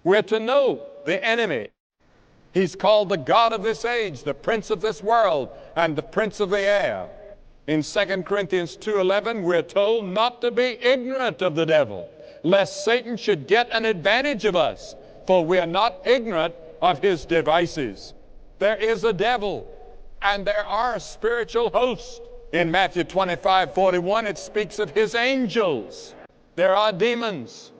We're to know the enemy. He's called the God of this age, the prince of this world, and the prince of the air. In 2 Corinthians 2:11, we're told not to be ignorant of the devil, lest Satan should get an advantage of us, for we are not ignorant of his devices. There is a devil, and there are spiritual hosts. In Matthew 25:41, it speaks of his angels. There are demons.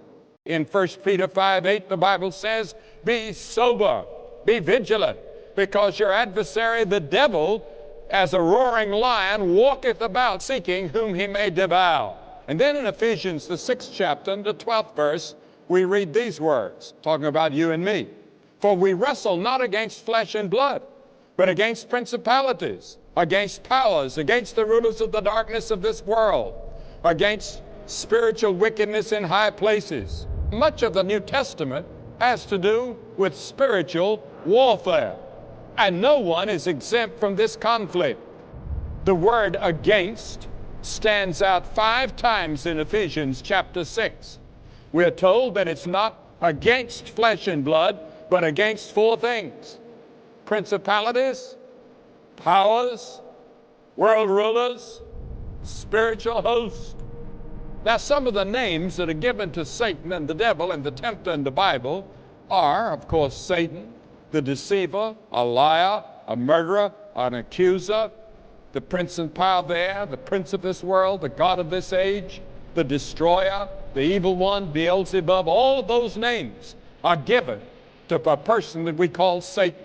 In 1 Peter 5:8, the Bible says, be sober, be vigilant, because your adversary, the devil, as a roaring lion, walketh about seeking whom he may devour. And then in Ephesians, the 6th chapter, and the 12th verse, we read these words, talking about you and me. For we wrestle not against flesh and blood, but against principalities, against powers, against the rulers of the darkness of this world, against spiritual wickedness in high places. Much of the New Testament has to do with spiritual warfare, and no one is exempt from this conflict. The word against stands out 5 times in Ephesians chapter 6. We're told that it's not against flesh and blood, but against 4 things: principalities, powers, world rulers, spiritual hosts. Now, some of the names that are given to Satan and the devil and the tempter in the Bible are, of course, Satan, the deceiver, a liar, a murderer, an accuser, the prince and power of the air, the prince of this world, the god of this age, the destroyer, the evil one, Beelzebub. All of those names are given to a person that we call Satan.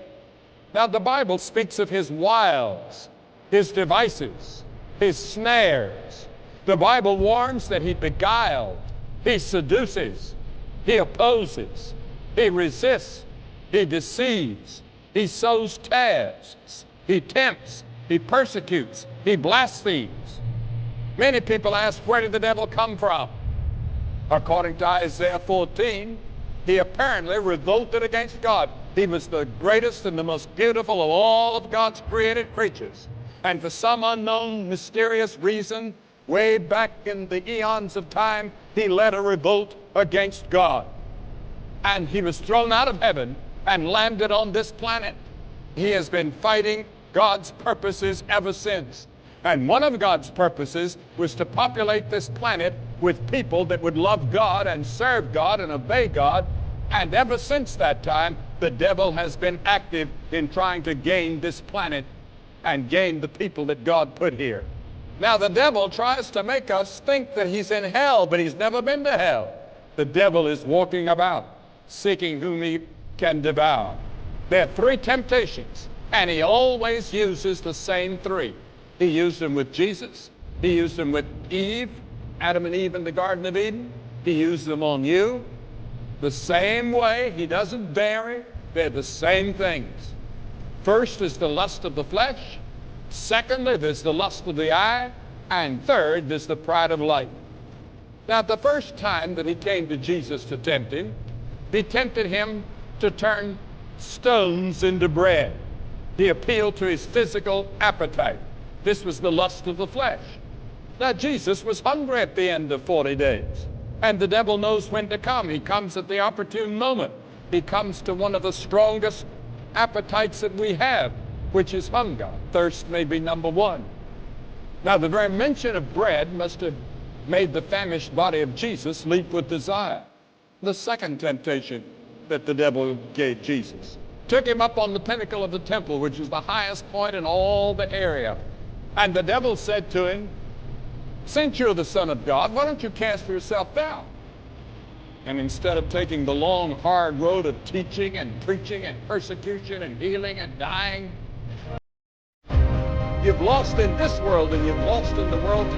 Now, the Bible speaks of his wiles, his devices, his snares. The Bible warns that he beguiles, he seduces, he opposes, he resists, he deceives, he sows tares, he tempts, he persecutes, he blasphemes. Many people ask, where did the devil come from? According to Isaiah 14, he apparently revolted against God. He was the greatest and the most beautiful of all of God's created creatures. And for some unknown, mysterious reason, way back in the eons of time, he led a revolt against God. And he was thrown out of heaven and landed on this planet. He has been fighting God's purposes ever since. And one of God's purposes was to populate this planet with people that would love God and serve God and obey God. And ever since that time, the devil has been active in trying to gain this planet and gain the people that God put here. Now, the devil tries to make us think that he's in hell, but he's never been to hell. The devil is walking about, seeking whom he can devour. There are 3 temptations, and he always uses the same 3. He used them with Jesus. He used them with Eve, Adam and Eve in the Garden of Eden. He used them on you. The same way. He doesn't vary. They're the same things. First is the lust of the flesh. Secondly, there's the lust of the eye. And third, there's the pride of life. Now, the first time that he came to Jesus to tempt him, he tempted him to turn stones into bread. He appealed to his physical appetite. This was the lust of the flesh. Now, Jesus was hungry at the end of 40 days. And the devil knows when to come. He comes at the opportune moment. He comes to one of the strongest appetites that we have, which is hunger. Thirst may be number 1. Now, the very mention of bread must have made the famished body of Jesus leap with desire. The second temptation that the devil gave Jesus took him up on the pinnacle of the temple, which was the highest point in all the area. And the devil said to him, since you're the Son of God, why don't you cast yourself down? And instead of taking the long, hard road of teaching and preaching and persecution and healing and dying, you've lost in this world and you've lost in the world to